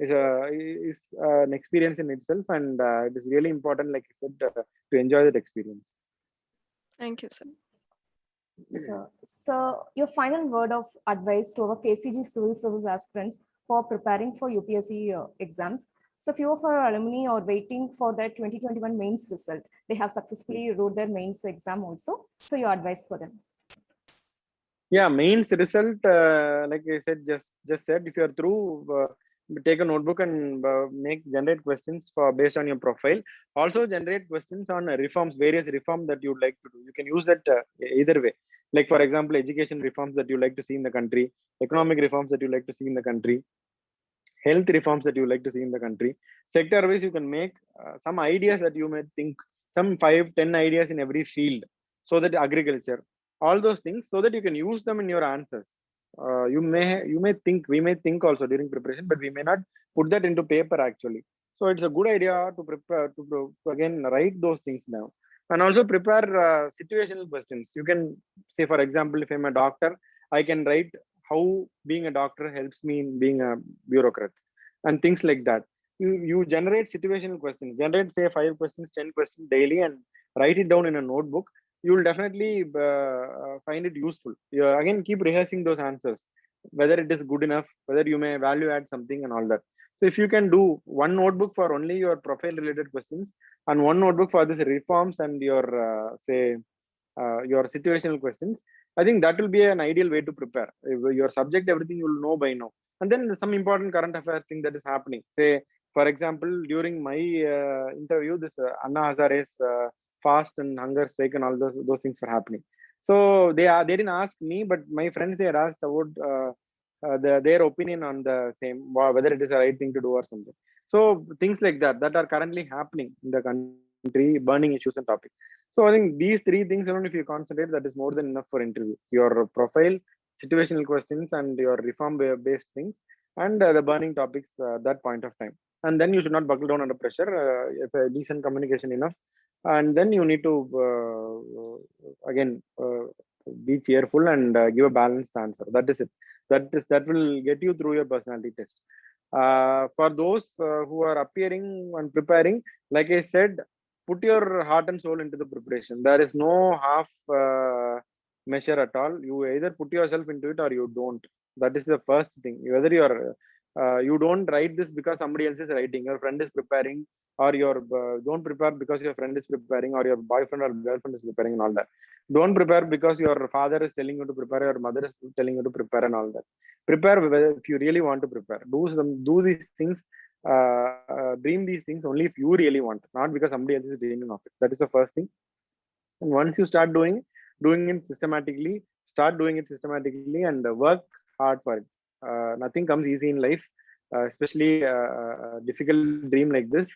is an experience in itself, and it is really important, like I said, to enjoy that experience. Thank you, sir. So your final word of advice to our KCG civil service aspirants for preparing for UPSC exams. So few of our alumni are waiting for their 2021 mains result. They have successfully wrote their mains exam also. So your advice for them? Yeah, mains result, like I said, just said, if you are through, take a notebook and generate questions based on your profile. Also generate questions on reforms, various reforms that you'd like to do. You can use that either way. Like, for example, education reforms that you like to see in the country, economic reforms that you like to see in the country, health reforms that you like to see in the country. Sector wise, you can make some ideas that you may think, some 5-10 ideas in every field, so that agriculture, all those things, so that you can use them in your answers. You may think, we may think also during preparation, but we may not put that into paper actually. So it's a good idea to prepare to again write those things down, and also prepare situational questions. You can say, for example, if I'm a doctor, I can write how being a doctor helps me in being a bureaucrat, and things like that. You generate situational questions, generate say 5 questions, 10 questions daily, and write it down in a notebook. You will definitely find it useful. You again keep rehearsing those answers, whether it is good enough, whether you may value add something and all that. So if you can do one notebook for only your profile related questions, and one notebook for this reforms and your say your situational questions, I think that will be an ideal way to prepare. If your subject, everything you will know by now. And then some important current affair thing that is happening. Say, for example, during my interview, this Anna Hazare's fast and hunger strike and all those things were happening. So they didn't ask me, but my friends, they had asked about their opinion on the same, whether it is the right thing to do or something. So things like that are currently happening in the country, burning issues and topics. So I think these 3 things alone, if you concentrate, that is more than enough for interview. Your profile, situational questions, and your reform-based things, and the burning topics at that point of time. And then you should not buckle down under pressure. If a decent communication enough, and then you need to again be cheerful and give a balanced answer. That is it. That will get you through your personality test. For those who are appearing and preparing, like I said, put your heart and soul into the preparation. There is no half measure at all. You either put yourself into it or you don't. That is the first thing. Whether you are you don't write this because somebody else is writing, your friend is preparing, or your don't prepare because your friend is preparing, or your boyfriend or girlfriend is preparing, and all that. Don't prepare because your father is telling you to prepare, your mother is telling you to prepare, and all that. Prepare if you really want to prepare. Do these things. Dream these things only if you really want, not because somebody else is dreaming of it. That is the first thing. And once you start doing it systematically, and work hard for it. Nothing comes easy in life, especially a difficult dream like this.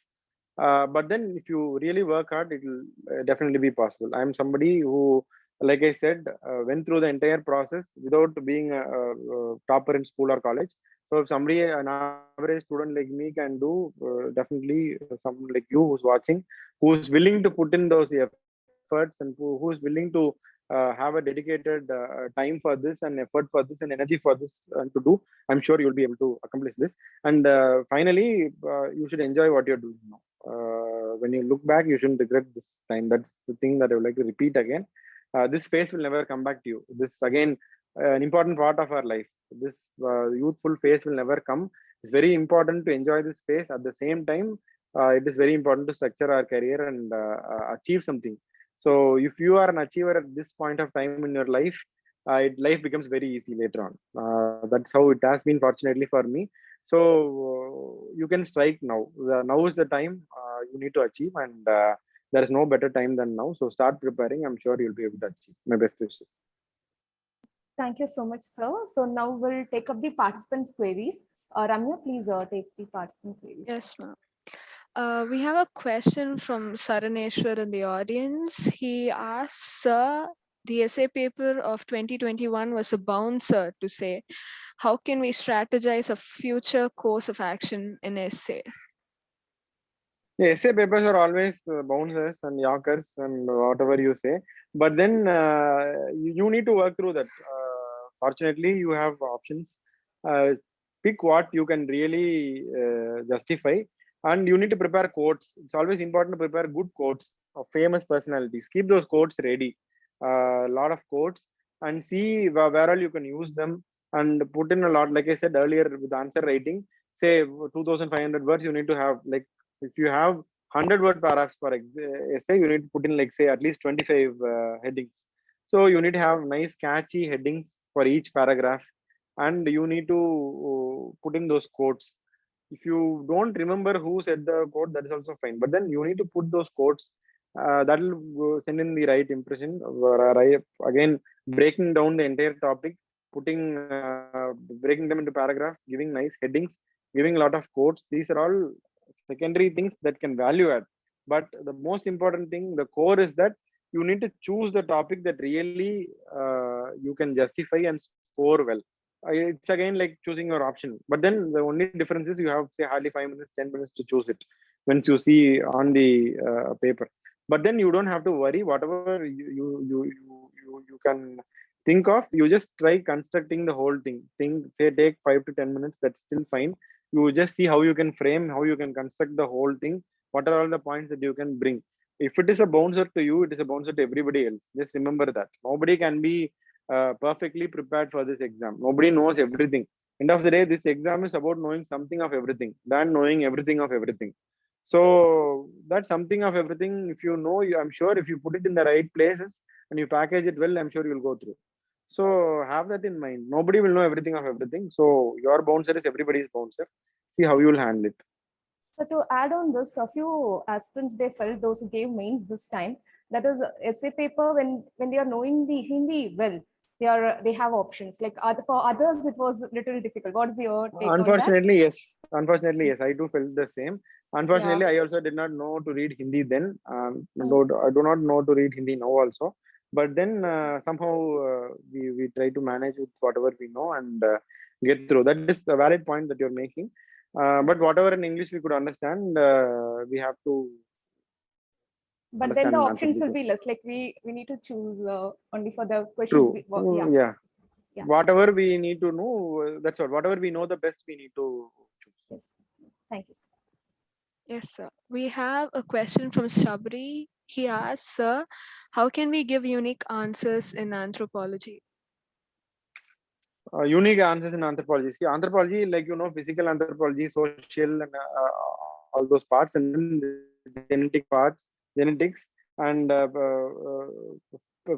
But then if you really work hard, it will definitely be possible. I am somebody who, like I said, went through the entire process without being a topper in school or college. So if somebody, an average student like me, can do, definitely someone like you who's watching, who's willing to put in those efforts, and who's willing to have a dedicated time for this, and effort for this, and energy for this to do, I'm sure you'll be able to accomplish this. And finally, you should enjoy what you're doing now. When you look back, you shouldn't regret this time. That's the thing that I would like to repeat again. This phase will never come back to you. This again, an important part of our life. This youthful phase will never come. It's very important to enjoy this phase. At the same time, it is very important to structure our career and achieve something. So if you are an achiever at this point of time in your life, life becomes very easy later on. That's how it has been, fortunately for me. So you can strike now. Now is the time you need to achieve, and there is no better time than now. So start preparing. I'm sure you'll be able to achieve. My best wishes. Thank you so much, sir. So now we'll take up the participants' queries. Ramya, please take the participant queries. Yes, ma'am. We have a question from Saraneshwar in the audience. He asks, Sir, the essay paper of 2021 was a bouncer to say, how can we strategize a future course of action in essay? Yeah, essay papers are always bouncers and yorkers and whatever you say, but then you need to work through that. Fortunately, you have options. Pick what you can really justify, and you need to prepare quotes. It's always important to prepare good quotes of famous personalities. Keep those quotes ready, a lot of quotes, and see where all you can use them, and put in a lot. Like I said earlier, with answer writing, say 2,500 words, you need to have, like, if you have 100-word paragraphs for essay, you need to put in, like, say, at least 25 headings. So you need to have nice catchy headings for each paragraph, and you need to put in those quotes. If you don't remember who said the quote, that is also fine, but then you need to put those quotes. That will send in the right impression. Again, breaking down the entire topic, breaking them into paragraphs, giving nice headings, giving a lot of quotes. These are all secondary things that can value add. But the most important thing, the core is that you need to choose the topic that really you can justify and score well. It's again like choosing your option. But then the only difference is you have, say, hardly 5 minutes, 10 minutes to choose it once you see on the paper. But then you don't have to worry. Whatever you can think of, you just try constructing the whole thing. Say take 5 to 10 minutes. That's still fine. You just see how you can frame, how you can construct the whole thing. What are all the points that you can bring? If it is a bouncer to you, it is a bouncer to everybody else. Just remember that nobody can be perfectly prepared for this exam. Nobody knows everything. End of the day, this exam is about knowing something of everything than knowing everything of everything. So that's something of everything. If you know, I'm sure if you put it in the right places and you package it well, I'm sure you'll go through. So have that in mind. Nobody will know everything of everything. So your bouncer is everybody's bouncer. See how you will handle it. So to add on this, a few aspirants, they felt those who gave mains this time, that is essay paper, when they are knowing the Hindi well, they have options. Like for others, it was a little difficult. What's your take Unfortunately, on that? yes. Unfortunately, yes. I Yes. do felt the same. Unfortunately, Yeah. I also did not know to read Hindi then. I do not know to read Hindi now also. But then somehow we try to manage with whatever we know and get through. That is a valid point that you're making. But whatever in English we could understand, we have to But then understand the and answer options the will be question. less. Like we need to choose only for the questions. True. Yeah. Yeah. Yeah. Whatever we need to know, that's all. Whatever we know the best, we need to choose. Yes. Thank you, sir. Yes, sir. We have a question from Shabri. He asks, sir, how can we give unique answers in anthropology? Unique answers in anthropology. See, anthropology, like physical anthropology, social, and all those parts, and then the genetic parts, genetics, and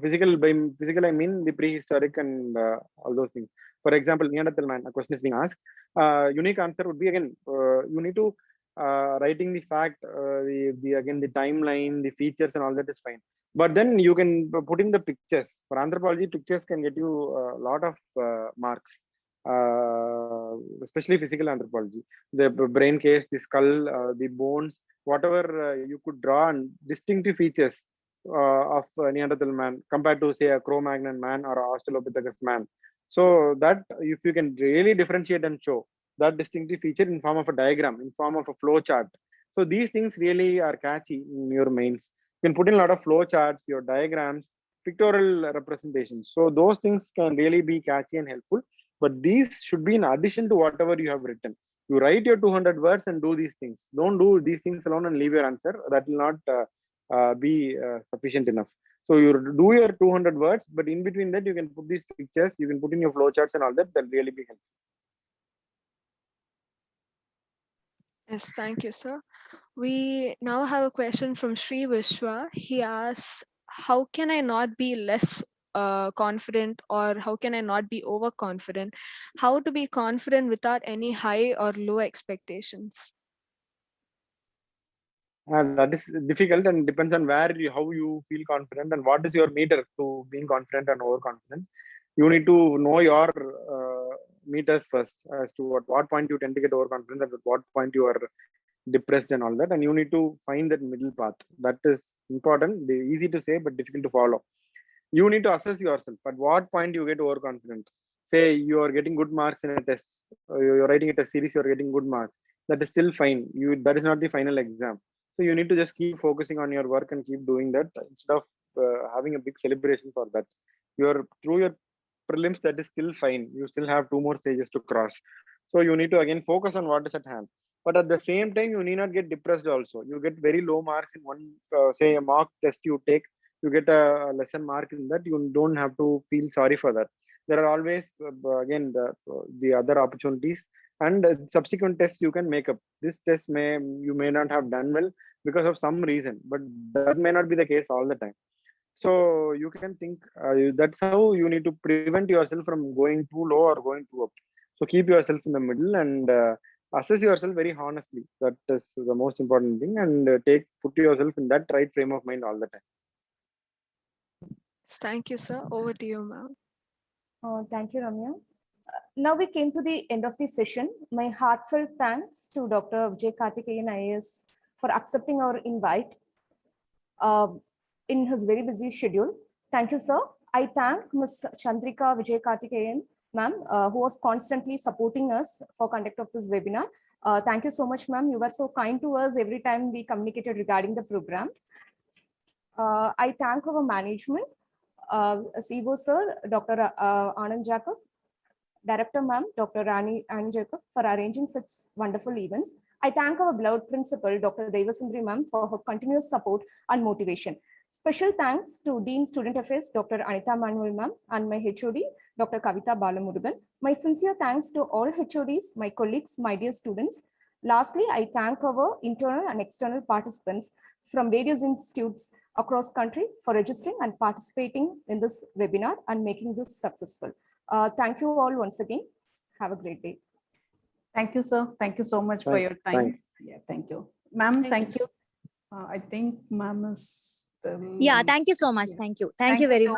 physical. By physical, I mean the prehistoric and all those things. For example, Neanderthal man. A question is being asked. Unique answer would be again. You need to writing the fact, the timeline, the features, and all that is fine. But then you can put in the pictures. For anthropology, pictures can get you a lot of marks, especially physical anthropology. The brain case, the skull, the bones, whatever you could draw, and distinctive features of Neanderthal man compared to, say, a Cro-Magnon man or a Australopithecus man. So that if you can really differentiate and show that distinctive feature in form of a diagram, in form of a flow chart. So these things really are catchy in your mains. You can put in a lot of flow charts, your diagrams, pictorial representations. So those things can really be catchy and helpful. But these should be in addition to whatever you have written. You write your 200 words and do these things. Don't do these things alone and leave your answer. That will not be sufficient enough. So you do your 200 words, but in between that, you can put these pictures, you can put in your flow charts and all that. That will really be helpful. Yes, thank you, sir. We now have a question from Sri Vishwa. He asks, how can I not be less confident, or how can I not be overconfident? How to be confident without any high or low expectations? That is difficult and depends on how you feel confident and what is your meter to being confident and overconfident. You need to know your meters first as to what point you tend to get overconfident and at what point you are depressed and all that. And you need to find that middle path. That is important. Easy to say, but difficult to follow. You need to assess yourself. At what point you get overconfident? Say you are getting good marks in a test. You're writing a test series. You're getting good marks. That is still fine. That is not the final exam. So you need to just keep focusing on your work and keep doing that instead of having a big celebration for that. Through your prelims, that is still fine. You still have 2 more stages to cross. So you need to again focus on what is at hand. But at the same time, you need not get depressed also. You get very low marks in one, say a mock test you take, you get a lesson mark in that. You don't have to feel sorry for that. There are always, again, the other opportunities and subsequent tests you can make up. This test you may not have done well because of some reason, but that may not be the case all the time. So you can think that's how you need to prevent yourself from going too low or going too up. So keep yourself in the middle and assess yourself very honestly. That is the most important thing, and put yourself in that right frame of mind all the time. Thank you, sir. Over to you, ma'am. Thank you, Ramya. Now we came to the end of the session. My heartfelt thanks to Dr. Vijayakarthikeyan IAS for accepting our invite in his very busy schedule. Thank you, sir. I thank Ms. Chandrika Vijayakarthikeyan, ma'am, who was constantly supporting us for conduct of this webinar. Thank you so much, ma'am. You were so kind to us every time we communicated regarding the program. I thank our management, CEO sir, Dr. Anand Jacob, Director ma'am, Dr. Annie Jacob, for arranging such wonderful events. I thank our beloved principal, Dr. Devasundari ma'am, for her continuous support and motivation. Special thanks to Dean Student Affairs, Dr. Anita Manuel ma'am, and my HOD, Dr. Kavita Balamurugan. My sincere thanks to all HODs, my colleagues, my dear students. Lastly, I thank our internal and external participants from various institutes across country for registering and participating in this webinar and making this successful. Thank you all once again. Have a great day. Thank you, sir. Thank you so much for your time. Yeah, thank you. Ma'am, thank you. I think ma'am is still... Yeah, thank you so much. Thank you. Thank you very much.